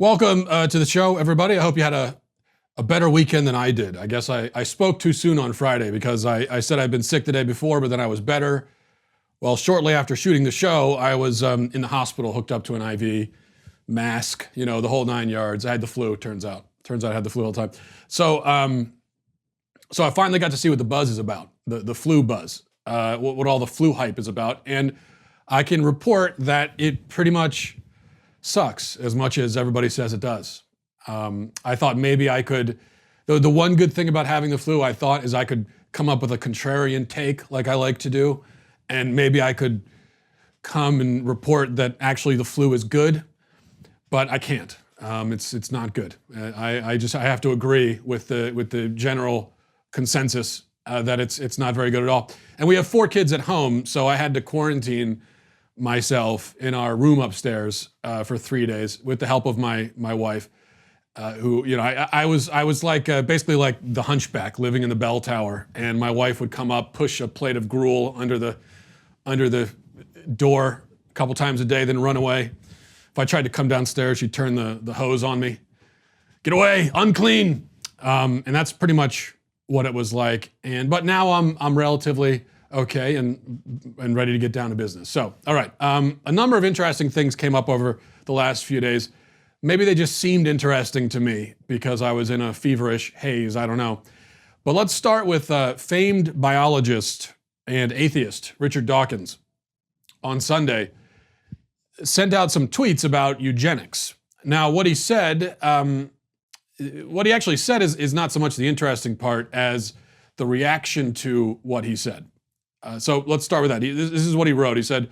Welcome to the show, everybody. I hope you had a better weekend than I did. I guess I spoke too soon on Friday because I said I'd been sick the day before, but then I was better. Well, shortly after shooting the show, I was in the hospital hooked up to an IV, mask, the whole 9 yards. I had the flu, turns out. Turns out I had the flu all the time. So I finally got to see what the buzz is about, the flu buzz, what all the flu hype is about. And I can report that it pretty much sucks as much as everybody says it does. I thought maybe I could, the one good thing about having the flu, I thought, is I could come up with a contrarian take like I like to do, and maybe I could come and report that actually the flu is good, but I can't. It's not good. I have to agree with the general consensus that it's not very good at all. And we have 4 kids at home, so I had to quarantine myself in our room upstairs for 3 days with the help of my wife, who, I was like basically like the hunchback living in the bell tower, and my wife would come up, push a plate of gruel under the door a couple times a day, then run away. If I tried to come downstairs, she'd turn the hose on me. Get away, unclean. And that's pretty much what it was like. But now I'm relatively okay and ready to get down to business. So, all right. A number of interesting things came up over the last few days. Maybe they just seemed interesting to me because I was in a feverish haze. I don't know. But let's start with famed biologist and atheist Richard Dawkins on Sunday sent out some tweets about eugenics. Now, what he said, what he actually said is not so much the interesting part as the reaction to what he said. So let's start with that. This is what he wrote. He said,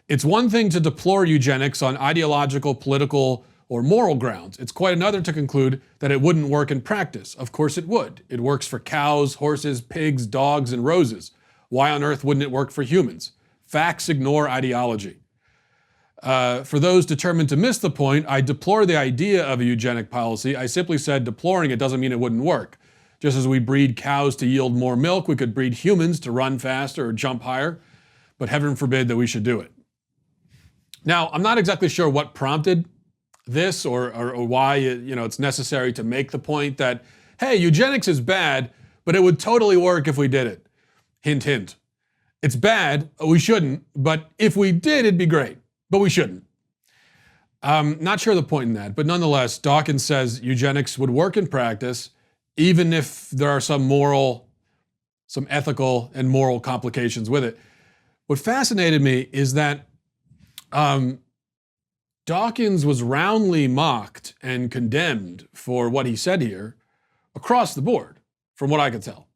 "It's one thing to deplore eugenics on ideological, political, or moral grounds. It's quite another to conclude that it wouldn't work in practice. Of course it would. It works for cows, horses, pigs, dogs, and roses. Why on earth wouldn't it work for humans? Facts ignore ideology. For those determined to miss the point, I deplore the idea of a eugenic policy. I simply said deploring it doesn't mean it wouldn't work. Just as we breed cows to yield more milk, we could breed humans to run faster or jump higher, but heaven forbid that we should do it." Now, I'm not exactly sure what prompted this or why it's necessary to make the point that, hey, eugenics is bad, but it would totally work if we did it. Hint, hint. It's bad, we shouldn't, but if we did, it'd be great, but we shouldn't. Not sure the point in that, but nonetheless, Dawkins says eugenics would work in practice, even if there are some ethical and moral complications with it. What fascinated me is that Dawkins was roundly mocked and condemned for what he said here across the board, from what I could tell.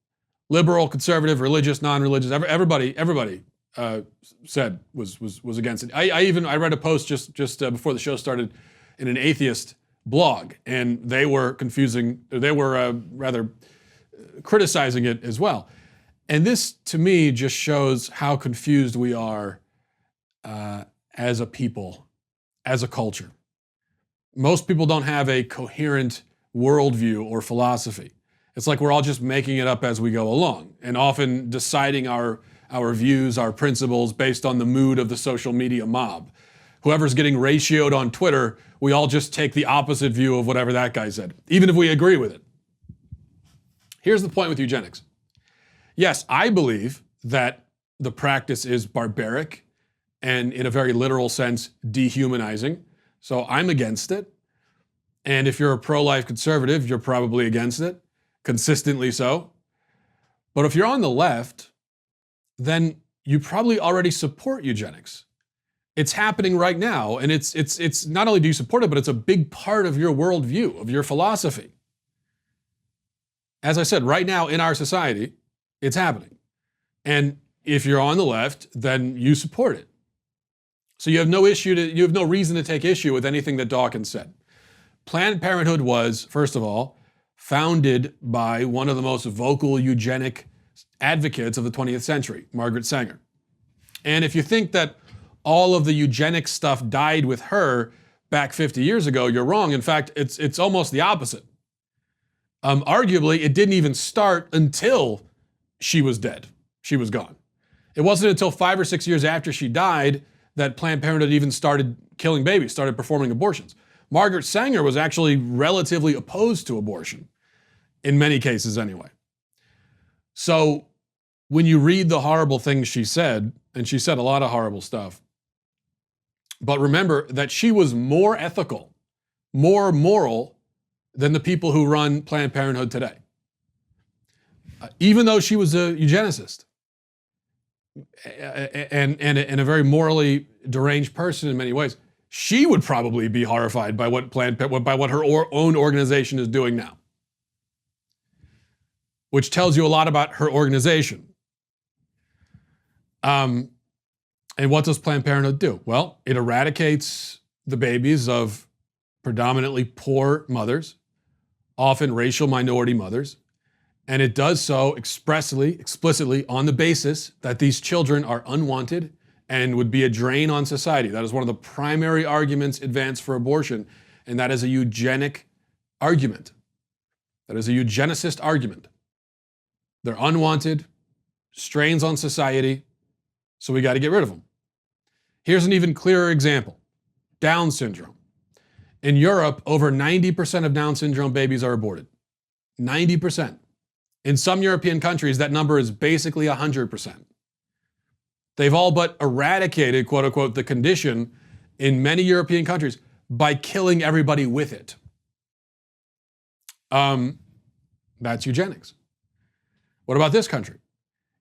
Liberal, conservative, religious, non-religious, everybody said was against it. I read a post just before the show started in an atheist blog, and they were rather criticizing it as well. And this, to me, just shows how confused we are as a people, as a culture. Most people don't have a coherent worldview or philosophy. It's like we're all just making it up as we go along, and often deciding our views, our principles based on the mood of the social media mob. Whoever's getting ratioed on Twitter, we all just take the opposite view of whatever that guy said, even if we agree with it. Here's the point with eugenics. Yes, I believe that the practice is barbaric and, in a very literal sense, dehumanizing. So I'm against it. And if you're a pro-life conservative, you're probably against it, consistently so. But if you're on the left, then you probably already support eugenics. It's happening right now, and it's not only do you support it, but it's a big part of your worldview, of your philosophy. As I said, right now in our society, it's happening. And if you're on the left, then you support it. So you have no reason to take issue with anything that Dawkins said. Planned Parenthood was, first of all, founded by one of the most vocal eugenic advocates of the 20th century, Margaret Sanger. And if you think that all of the eugenic stuff died with her back 50 years ago, you're wrong. In fact, it's almost the opposite. Arguably, it didn't even start until she was dead. She was gone. It wasn't until 5 or 6 years after she died that Planned Parenthood even started killing babies, started performing abortions. Margaret Sanger was actually relatively opposed to abortion, in many cases anyway. So when you read the horrible things she said, and she said a lot of horrible stuff, but remember that she was more ethical, more moral than the people who run Planned Parenthood today. Even though she was a eugenicist and a very morally deranged person in many ways, she would probably be horrified by what her own organization is doing now, which tells you a lot about her organization. And what does Planned Parenthood do? Well, it eradicates the babies of predominantly poor mothers, often racial minority mothers, and it does so explicitly on the basis that these children are unwanted and would be a drain on society. That is one of the primary arguments advanced for abortion, and that is a eugenic argument. That is a eugenicist argument. They're unwanted, strains on society, so we got to get rid of them. Here's an even clearer example. Down syndrome. In Europe, over 90% of Down syndrome babies are aborted. 90%. In some European countries, that number is basically 100%. They've all but eradicated, quote unquote, the condition in many European countries by killing everybody with it. That's eugenics. What about this country?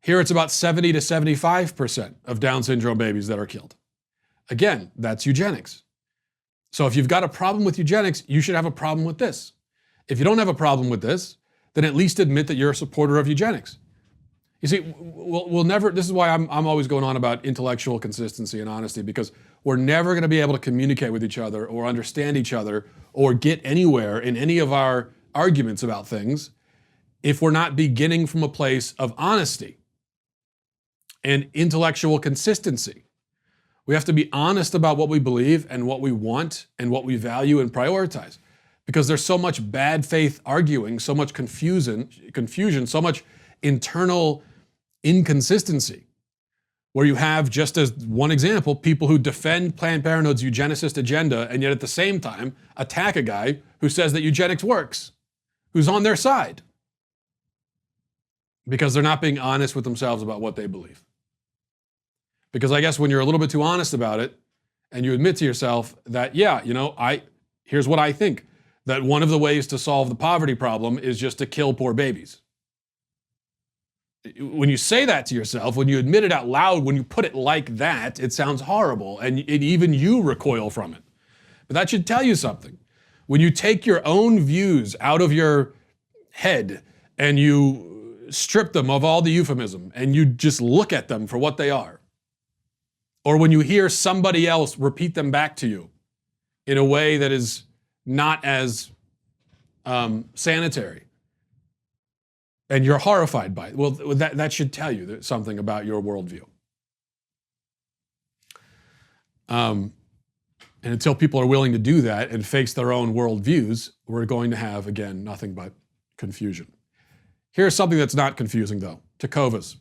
Here it's about 70 to 75% of Down syndrome babies that are killed. Again, that's eugenics. So if you've got a problem with eugenics, you should have a problem with this. If you don't have a problem with this, then at least admit that you're a supporter of eugenics. You see, we'll never, this is why I'm always going on about intellectual consistency and honesty, because we're never going to be able to communicate with each other or understand each other or get anywhere in any of our arguments about things if we're not beginning from a place of honesty and intellectual consistency. We have to be honest about what we believe and what we want and what we value and prioritize, because there's so much bad faith arguing, so much confusion, so much internal inconsistency, where you have, just as one example, people who defend Planned Parenthood's eugenicist agenda and yet at the same time attack a guy who says that eugenics works, who's on their side, because they're not being honest with themselves about what they believe. Because I guess when you're a little bit too honest about it and you admit to yourself that, yeah, here's what I think, that one of the ways to solve the poverty problem is just to kill poor babies. When you say that to yourself, when you admit it out loud, when you put it like that, it sounds horrible, and even you recoil from it. But that should tell you something. When you take your own views out of your head and you strip them of all the euphemism and you just look at them for what they are, or when you hear somebody else repeat them back to you in a way that is not as sanitary, and you're horrified by it, well, that should tell you something about your worldview. And until people are willing to do that and face their own worldviews, we're going to have, again, nothing but confusion. Here's something that's not confusing, though. Tecovas.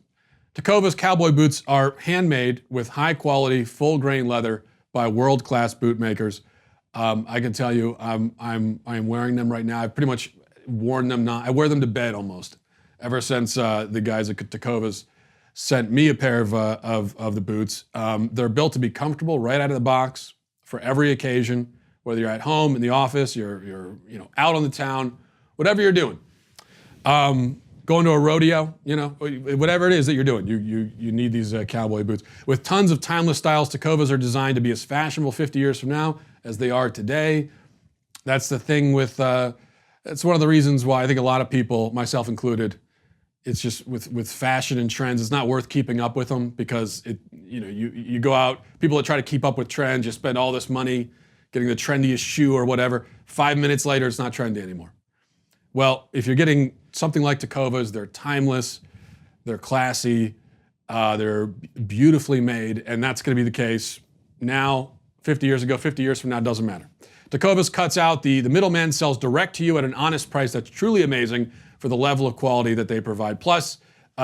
Tecovas cowboy boots are handmade with high-quality, full-grain leather by world-class boot makers. I can tell you, I'm wearing them right now. I've pretty much worn them now. I wear them to bed almost, ever since the guys at Tecovas sent me a pair of the boots. They're built to be comfortable right out of the box for every occasion, whether you're at home, in the office, you're out on the town, whatever you're doing. Going to a rodeo, whatever it is that you're doing, you need these cowboy boots. With tons of timeless styles, Tecovas are designed to be as fashionable 50 years from now as they are today. That's the thing with, it's one of the reasons why I think a lot of people, myself included, it's just with fashion and trends, it's not worth keeping up with them, because you go out, people that try to keep up with trends, you spend all this money getting the trendiest shoe or whatever. 5 minutes later, it's not trendy anymore. Well, if you're getting something like Tecovas, they're timeless, they're classy, they're beautifully made, and that's going to be the case now, 50 years ago, 50 years from now, it doesn't matter. Tecovas cuts out the middleman, sells direct to you at an honest price that's truly amazing for the level of quality that they provide. Plus,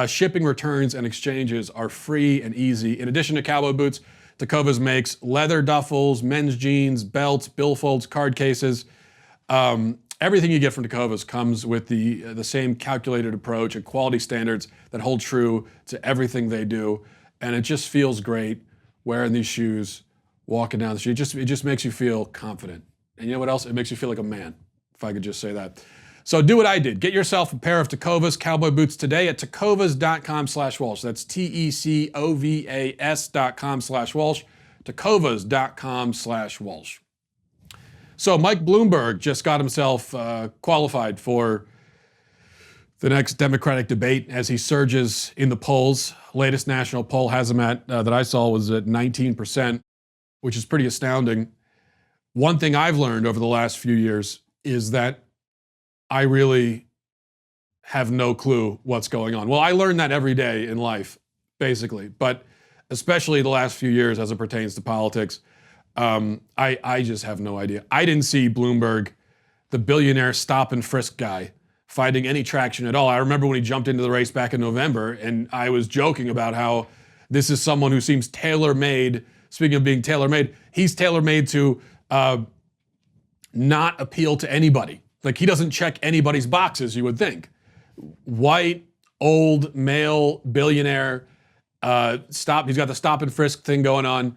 shipping, returns, and exchanges are free and easy. In addition to cowboy boots, Tecovas makes leather duffels, men's jeans, belts, billfolds, card cases. Everything you get from Tecovas comes with the same calculated approach and quality standards that hold true to everything they do. And it just feels great wearing these shoes, walking down the street. It just makes you feel confident. And you know what else? It makes you feel like a man, if I could just say that. So do what I did. Get yourself a pair of Tecovas cowboy boots today at tecovas.com/Walsh. That's TECOVAS.com/Walsh. Tecovas.com/Walsh. So Mike Bloomberg just got himself qualified for the next Democratic debate as he surges in the polls. Latest national poll has him at, that I saw, was at 19%, which is pretty astounding. One thing I've learned over the last few years is that I really have no clue what's going on. Well, I learn that every day in life, basically, but especially the last few years as it pertains to politics, I just have no idea. I didn't see Bloomberg, the billionaire stop and frisk guy, finding any traction at all. I remember when he jumped into the race back in November, and I was joking about how this is someone who seems tailor-made. Speaking of being tailor-made, he's tailor-made to not appeal to anybody. Like, he doesn't check anybody's boxes, you would think. White, old, male, billionaire, he's got the stop and frisk thing going on,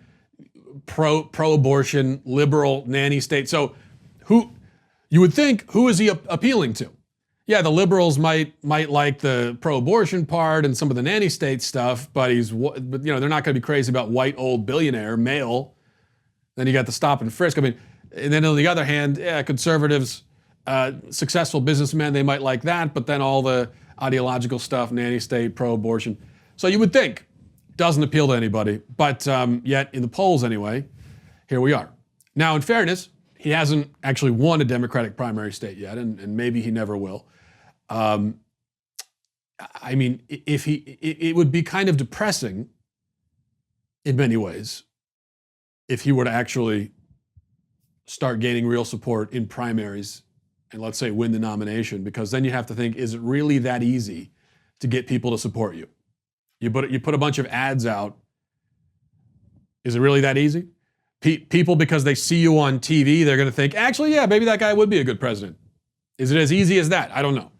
pro-abortion, liberal, nanny state. So who is he appealing to? Yeah, the liberals might like the pro-abortion part and some of the nanny state stuff, but they're not going to be crazy about white, old, billionaire, male. Then you got the stop and frisk. I mean, and then on the other hand, conservatives, successful businessmen, they might like that, but then all the ideological stuff, nanny state, pro-abortion. So you would think doesn't appeal to anybody, but yet in the polls anyway, here we are. Now, in fairness, he hasn't actually won a Democratic primary state yet, and maybe he never will. I mean, it would be kind of depressing in many ways if he were to actually start gaining real support in primaries and, let's say, win the nomination, because then you have to think, is it really that easy to get people to support you? You put a bunch of ads out. Is it really that easy? People, because they see you on TV, they're going to think, actually, yeah, maybe that guy would be a good president. Is it as easy as that? I don't know.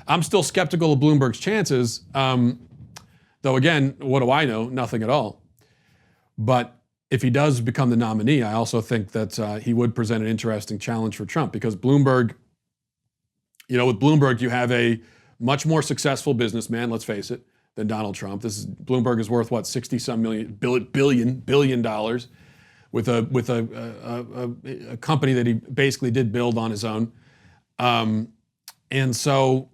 I'm still skeptical of Bloomberg's chances, though again, what do I know? Nothing at all. But if he does become the nominee, I also think that he would present an interesting challenge for Trump, because Bloomberg, with Bloomberg, you have a much more successful businessman, let's face it, than Donald Trump. Bloomberg is worth what, 60-some billion dollars, with a company that he basically did build on his own, and so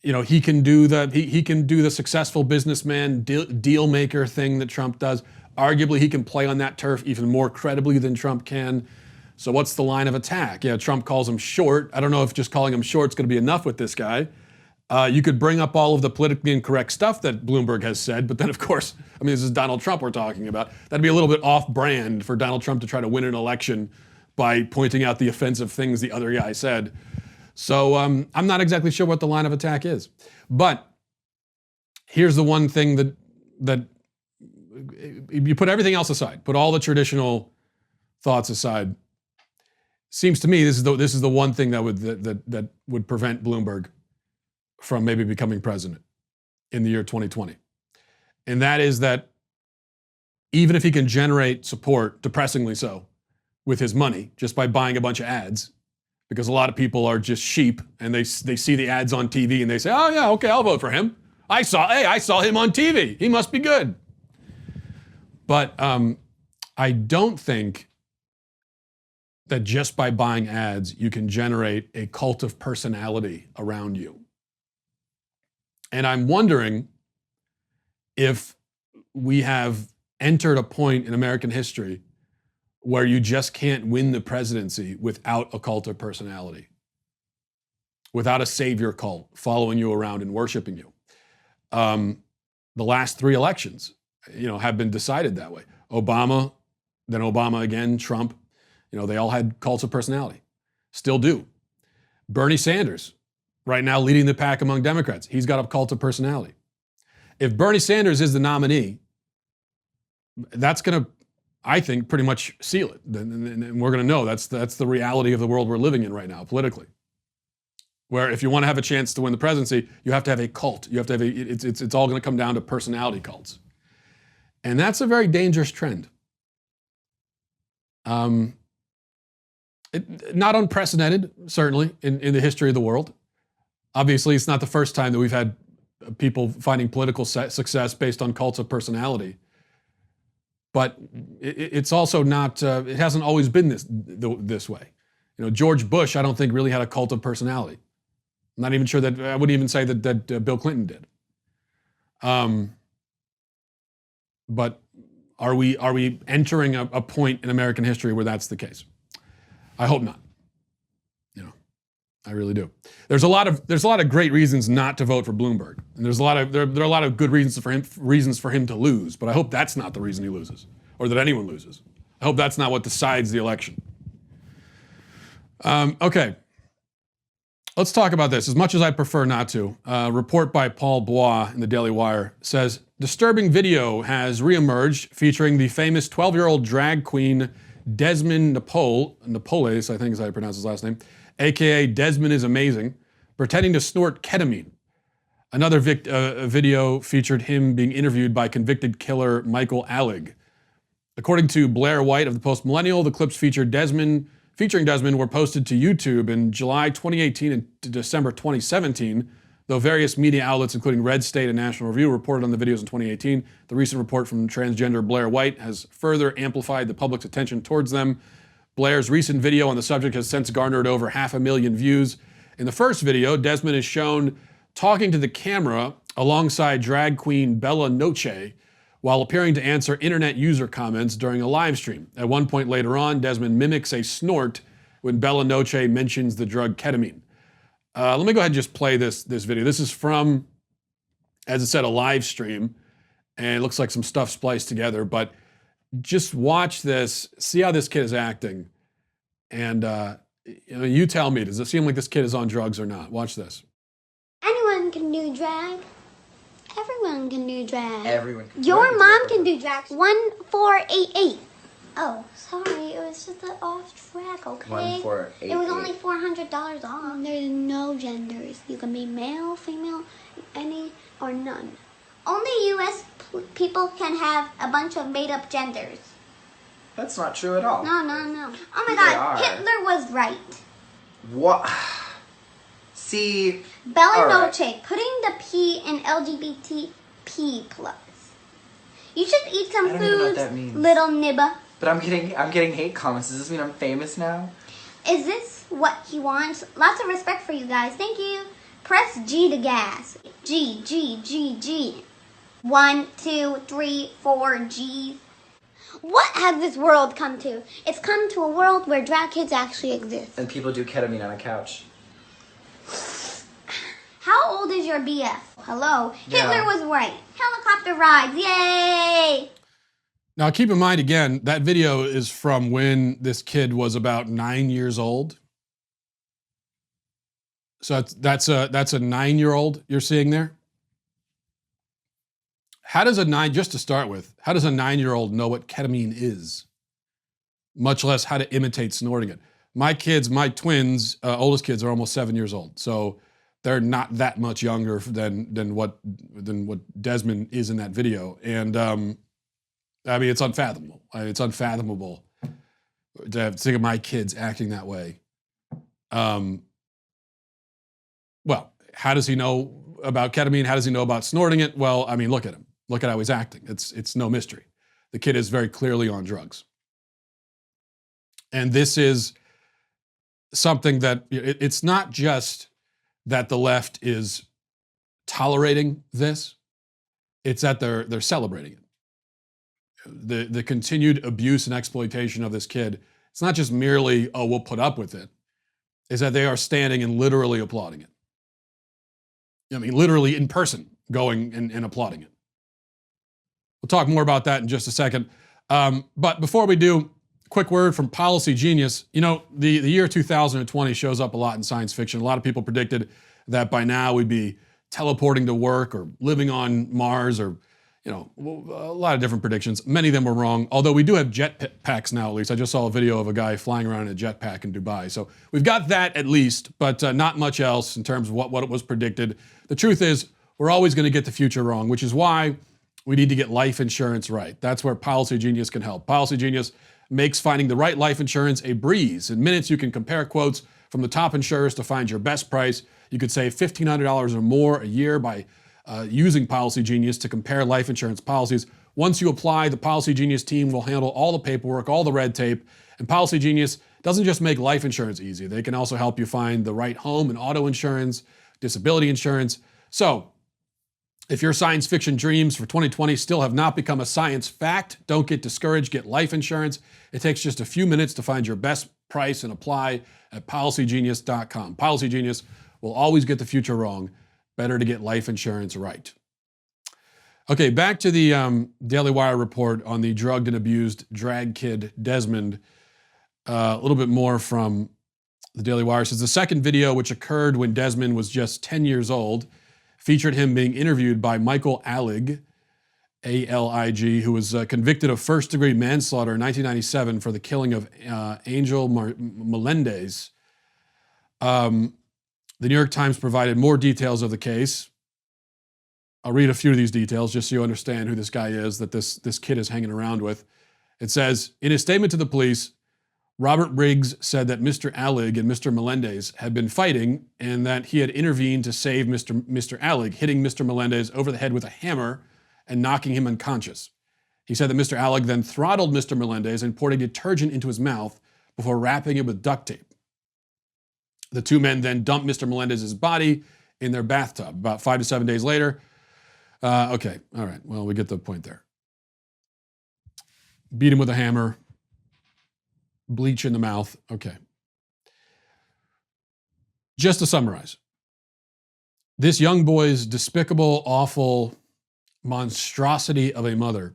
he can do the successful businessman deal maker thing that Trump does. Arguably, he can play on that turf even more credibly than Trump can. So what's the line of attack? Yeah, Trump calls him short. I don't know if just calling him short is going to be enough with this guy. You could bring up all of the politically incorrect stuff that Bloomberg has said, but then, of course, this is Donald Trump we're talking about. That'd be a little bit off-brand for Donald Trump to try to win an election by pointing out the offensive things the other guy said. So I'm not exactly sure what the line of attack is. But here's the one thing that you put everything else aside, put all the traditional thoughts aside. Seems to me this is the one thing that would prevent Bloomberg from maybe becoming president in the year 2020. And that is that even if he can generate support, depressingly so, with his money, just by buying a bunch of ads, because a lot of people are just sheep and they see the ads on TV and they say, oh yeah, okay, I'll vote for him. I saw him on TV. He must be good. But I don't think that just by buying ads, you can generate a cult of personality around you. And I'm wondering if we have entered a point in American history where you just can't win the presidency without a cult of personality, without a savior cult following you around and worshiping you. The last 3 elections, have been decided that way. Obama, then Obama again, Trump, they all had cults of personality, still do. Bernie Sanders, right now leading the pack among Democrats. He's got a cult of personality. If Bernie Sanders is the nominee, that's going to, I think, pretty much seal it. And we're going to know that's the reality of the world we're living in right now politically. Where if you want to have a chance to win the presidency, you have to have a cult. You have to have it's all going to come down to personality cults. And that's a very dangerous trend. Not unprecedented, certainly, in the history of the world. Obviously, it's not the first time that we've had people finding political success based on cults of personality. But it's also not, it hasn't always been this way. You know, George Bush, I don't think really had a cult of personality. I'm not even sure that, I wouldn't even say that Bill Clinton did. But are we entering a point in American history where that's the case? I hope not. You know, I really do. There's a lot of great reasons not to vote for Bloomberg, and there are a lot of good reasons for him to lose. But I hope that's not the reason he loses, or that anyone loses. I hope that's not what decides the election. Okay, let's talk about this. As much as I'd prefer not to, a report by Paul Bois in the Daily Wire says disturbing video has reemerged featuring the famous 12-year-old drag queen Desmond Napoles, I think is how you pronounce his last name, aka Desmond is Amazing, pretending to snort ketamine. Another video featured him being interviewed by convicted killer Michael Allig. According to Blair White of the Post Millennial, the clips featuring Desmond were posted to YouTube in July 2018 and December 2017, though various media outlets, including Red State and National Review, reported on the videos in 2018. The recent report from transgender Blair White has further amplified the public's attention towards them. Blair's recent video on the subject has since garnered over 500,000 views. In the first video, Desmond is shown talking to the camera alongside drag queen Bella Noche while appearing to answer internet user comments during a live stream. At one point later on, Desmond mimics a snort when Bella Noche mentions the drug ketamine. Let me go ahead and just play this video. This is from, as I said, a live stream, and it looks like some stuff spliced together, but just watch this, see how this kid is acting, and you tell me, does it seem like this kid is on drugs or not? Watch this. Anyone can do drag. Everyone can do drag. Everyone can. Your mom can do drag. 1488. Oh, sorry, it was just off track, okay? 1488. It was only $400 off. There's no genders. You can be male, female, any or none. Only U.S. people can have a bunch of made-up genders. That's not true at all. No. Oh my They God, are. Hitler was right. What? See. Bella all right. Noche, putting the P in LGBTP plus. You should eat some I don't even know what food, that means. little nibba. But I'm getting hate comments. Does this mean I'm famous now? Is this what he wants? Lots of respect for you guys. Thank you. Press G to gas. G. 1, 2, 3, 4 G's. What has this world come to? It's come to a world where drag kids actually exist. And people do ketamine on a couch. How old is your BF? Hello? Yeah. Hitler was right. Helicopter rides. Yay! Now, keep in mind, again, that video is from when this kid was about 9 years old. So that's a 9-year-old you're seeing there. Just to start with, how does a 9-year-old know what ketamine is? Much less how to imitate snorting it. My twins, oldest kids are almost 7 years old. So they're not that much younger than what Desmond is in that video. And I mean, it's unfathomable. It's unfathomable to think of my kids acting that way. Well, how does he know about ketamine? How does he know about snorting it? Well, I mean, look at him. Look at how he's acting. It's no mystery. The kid is very clearly on drugs. And this is something that, it's not just that the left is tolerating this, it's that they're celebrating it. The continued abuse and exploitation of this kid, it's not just merely, oh, we'll put up with it, is that they are standing and literally applauding it. I mean, literally in person, going and applauding it. We'll talk more about that in just a second. But before we do, quick word from Policy Genius. You know, the year 2020 shows up a lot in science fiction. A lot of people predicted that by now we'd be teleporting to work or living on Mars or, a lot of different predictions. Many of them were wrong, although we do have jet packs now, at least. I just saw a video of a guy flying around in a jetpack in Dubai. So we've got that at least, but not much else in terms of what it was predicted. The truth is, we're always going to get the future wrong, which is why we need to get life insurance right. That's where Policy Genius can help. Policy Genius makes finding the right life insurance a breeze. In minutes, you can compare quotes from the top insurers to find your best price. You could save $1,500 or more a year by using Policy Genius to compare life insurance policies. Once you apply, the Policy Genius team will handle all the paperwork, all the red tape. And Policy Genius doesn't just make life insurance easy. They can also help you find the right home and auto insurance, disability insurance. So, if your science fiction dreams for 2020 still have not become a science fact, don't get discouraged. Get life insurance. It takes just a few minutes to find your best price and apply at policygenius.com. Policy Genius will always get the future wrong. Better to get life insurance right. Okay, back to the Daily Wire report on the drugged and abused drag kid Desmond. A little bit more from the Daily Wire. It says the second video, which occurred when Desmond was just 10 years old, featured him being interviewed by Michael Alig, A-L-I-G, who was convicted of first-degree manslaughter in 1997 for the killing of Angel Melendez. The New York Times provided more details of the case. I'll read a few of these details just so you understand who this guy is that this kid is hanging around with. It says, in his statement to the police, Robert Briggs said that Mr. Alig and Mr. Melendez had been fighting and that he had intervened to save Mr. Alig, hitting Mr. Melendez over the head with a hammer and knocking him unconscious. He said that Mr. Alig then throttled Mr. Melendez and poured a detergent into his mouth before wrapping it with duct tape. The two men then dumped Mr. Melendez's body in their bathtub. About 5 to 7 days later, okay, all right, well, we get the point there. Beat him with a hammer, bleach in the mouth, okay. Just to summarize, this young boy's despicable, awful monstrosity of a mother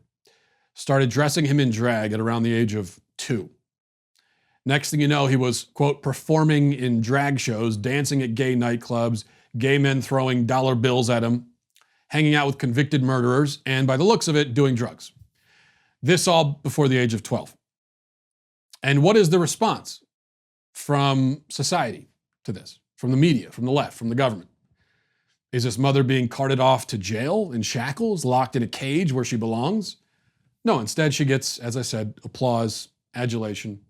started dressing him in drag at around the age of 2. Next thing you know, he was, quote, performing in drag shows, dancing at gay nightclubs, gay men throwing dollar bills at him, hanging out with convicted murderers, and by the looks of it, doing drugs. This all before the age of 12. And what is the response from society to this? From the media, from the left, from the government? Is this mother being carted off to jail in shackles, locked in a cage where she belongs? No, instead she gets, as I said, applause, adulation,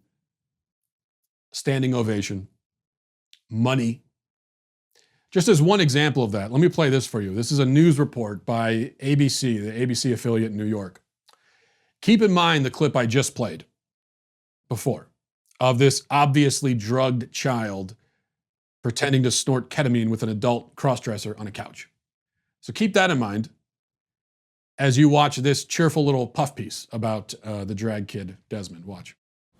standing ovation, money. Just as one example of that, let me play this for you. This is a news report by ABC, the ABC affiliate in New York. Keep in mind the clip I just played before of this obviously drugged child pretending to snort ketamine with an adult crossdresser on a couch. So keep that in mind as you watch this cheerful little puff piece about the drag kid, Desmond. Watch.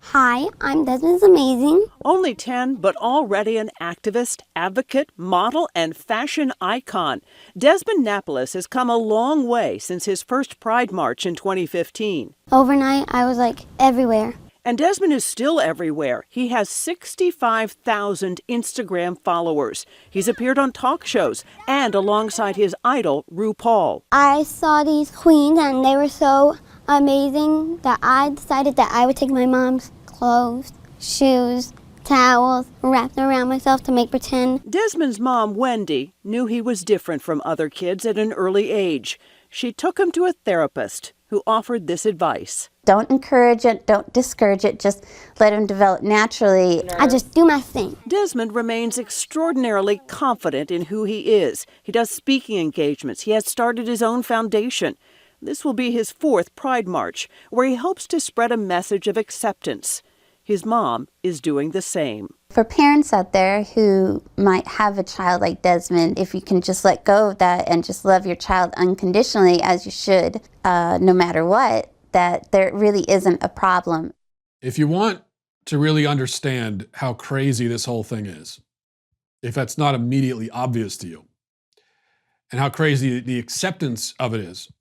Hi, I'm Desmond's Amazing. Only 10, but already an activist, advocate, model, and fashion icon. Desmond Napoles has come a long way since his first Pride March in 2015. Overnight, I was everywhere. And Desmond is still everywhere. He has 65,000 Instagram followers. He's appeared on talk shows and alongside his idol, RuPaul. I saw these queens and they were so amazing that I decided that I would take my mom's clothes, shoes, towels, wrap them around myself to make pretend. Desmond's mom, Wendy, knew he was different from other kids at an early age. She took him to a therapist who offered this advice. Don't encourage it, don't discourage it, just let him develop naturally. I just do my thing. Desmond remains extraordinarily confident in who he is. He does speaking engagements. He has started his own foundation. This will be his 4th Pride March, where he hopes to spread a message of acceptance. His mom is doing the same. For parents out there who might have a child like Desmond, if you can just let go of that and just love your child unconditionally, as you should, no matter what, that there really isn't a problem. If you want to really understand how crazy this whole thing is, if that's not immediately obvious to you, and how crazy the acceptance of it is,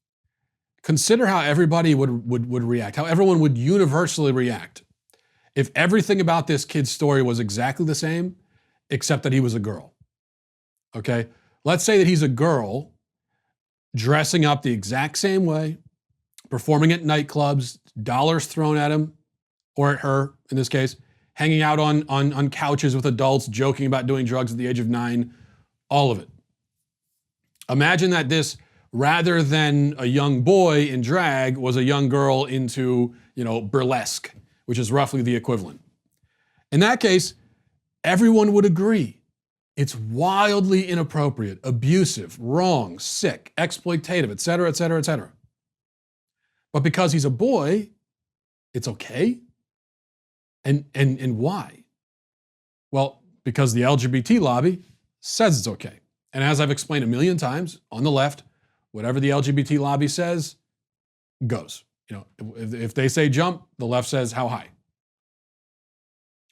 consider how everybody would react, how everyone would universally react if everything about this kid's story was exactly the same, except that he was a girl. Okay? Let's say that he's a girl dressing up the exact same way, performing at nightclubs, dollars thrown at him, or at her in this case, hanging out on couches with adults, joking about doing drugs at the age of 9, all of it. Imagine that this, rather than a young boy in drag, was a young girl into, burlesque, which is roughly the equivalent. In that case, everyone would agree it's wildly inappropriate, abusive, wrong, sick, exploitative, et cetera, et cetera, et cetera. But because he's a boy, it's okay? And why? Well, because the LGBT lobby says it's okay. And as I've explained a million times, on the left, whatever the LGBT lobby says, goes. If they say jump, the left says how high.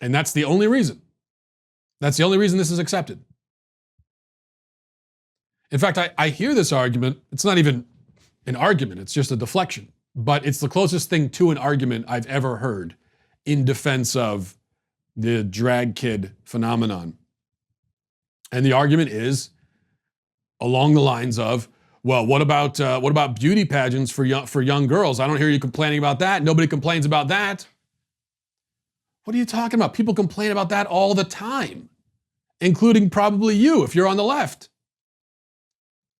And that's the only reason. That's the only reason this is accepted. In fact, I hear this argument. It's not even an argument. It's just a deflection. But it's the closest thing to an argument I've ever heard in defense of the drag kid phenomenon. And the argument is along the lines of, well, what about beauty pageants for young girls? I don't hear you complaining about that. Nobody complains about that. What are you talking about? People complain about that all the time, including probably you if you're on the left.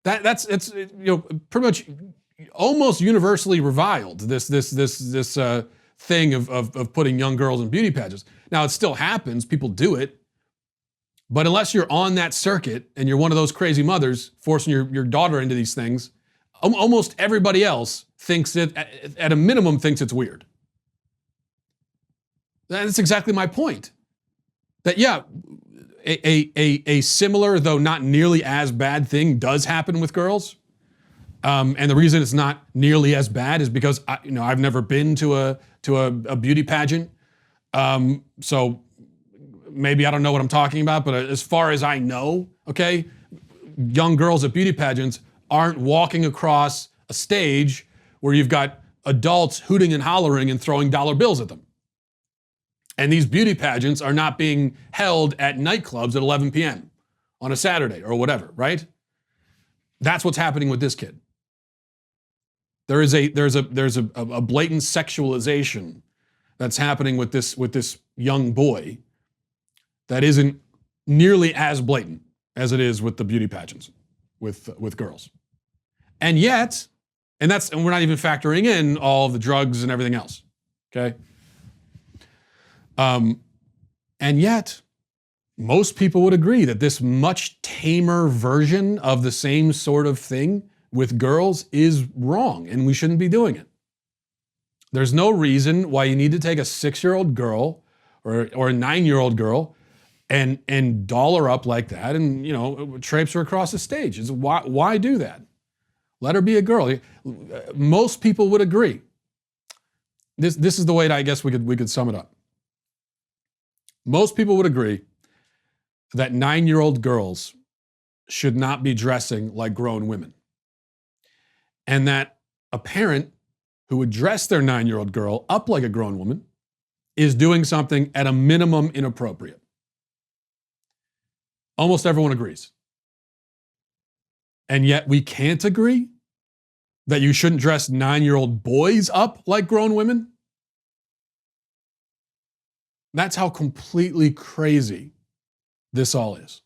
It's pretty much almost universally reviled, this thing of putting young girls in beauty pageants. Now, it still happens. People do it. But unless you're on that circuit and you're one of those crazy mothers forcing your daughter into these things, almost everybody else thinks it, at a minimum, thinks it's weird. That's exactly my point. That, yeah, a similar, though not nearly as bad thing does happen with girls. And the reason it's not nearly as bad is because I've never been to a beauty pageant. So maybe I don't know what I'm talking about, but as far as I know, okay, young girls at beauty pageants aren't walking across a stage where you've got adults hooting and hollering and throwing dollar bills at them. And these beauty pageants are not being held at nightclubs at 11 p.m. on a Saturday or whatever, right? That's what's happening with this kid. There's a blatant sexualization that's happening with this young boy that isn't nearly as blatant as it is with the beauty pageants with girls. And yet, and we're not even factoring in all of the drugs and everything else, okay? And yet, most people would agree that this much tamer version of the same sort of thing with girls is wrong, and we shouldn't be doing it. There's no reason why you need to take a 6-year-old girl or a 9-year-old girl and doll her up like that and, traipse her across the stage. Why do that? Let her be a girl. Most people would agree. This is the way that I guess we could sum it up. Most people would agree that 9-year-old girls should not be dressing like grown women. And that a parent who would dress their 9-year-old girl up like a grown woman is doing something at a minimum inappropriate. Almost everyone agrees. And yet we can't agree that you shouldn't dress 9-year-old boys up like grown women? That's how completely crazy this all is.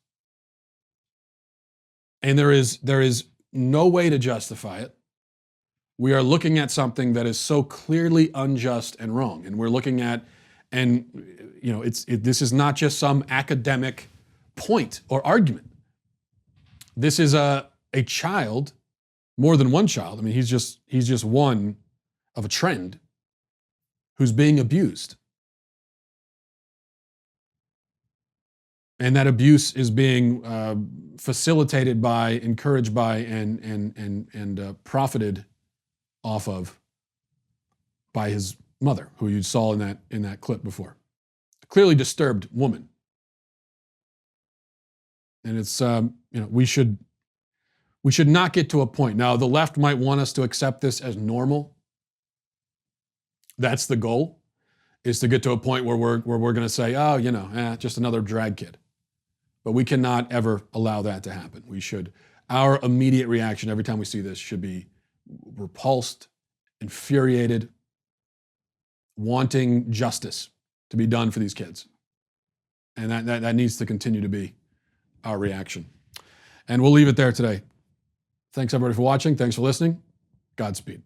And there is no way to justify it. We are looking at something that is so clearly unjust and wrong. And we're looking at, this is not just some academic point or argument. This is a child, more than one child. I mean, he's just one of a trend who's being abused. And that abuse is being facilitated by, encouraged by, and profited off of by his mother, who you saw in that clip before. A clearly disturbed woman. And it's we should not get to a point. Now, the left might want us to accept this as normal. That's the goal, is to get to a point where we're going to say, just another drag kid. But we cannot ever allow that to happen. We should our immediate reaction every time we see this should be repulsed, infuriated, wanting justice to be done for these kids. And that needs to continue to be our reaction. And we'll leave it there today. Thanks everybody for watching. Thanks for listening. Godspeed.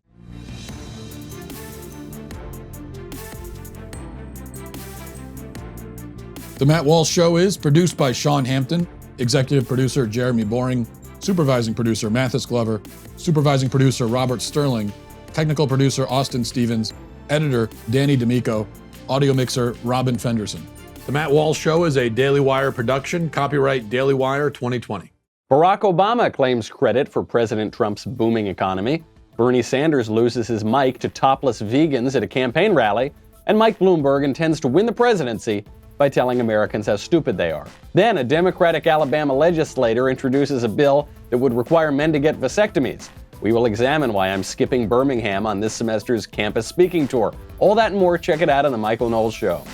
The Matt Walsh Show is produced by Sean Hampton, executive producer Jeremy Boring, supervising producer Mathis Glover, supervising producer Robert Sterling, technical producer Austin Stevens, editor Danny D'Amico, audio mixer Robin Fenderson. The Matt Walsh Show is a Daily Wire production, copyright Daily Wire 2020. Barack Obama claims credit for President Trump's booming economy. Bernie Sanders loses his mic to topless vegans at a campaign rally. And Mike Bloomberg intends to win the presidency by telling Americans how stupid they are. Then a Democratic Alabama legislator introduces a bill that would require men to get vasectomies. We will examine why I'm skipping Birmingham on this semester's campus speaking tour. All that and more, check it out on The Michael Knowles Show.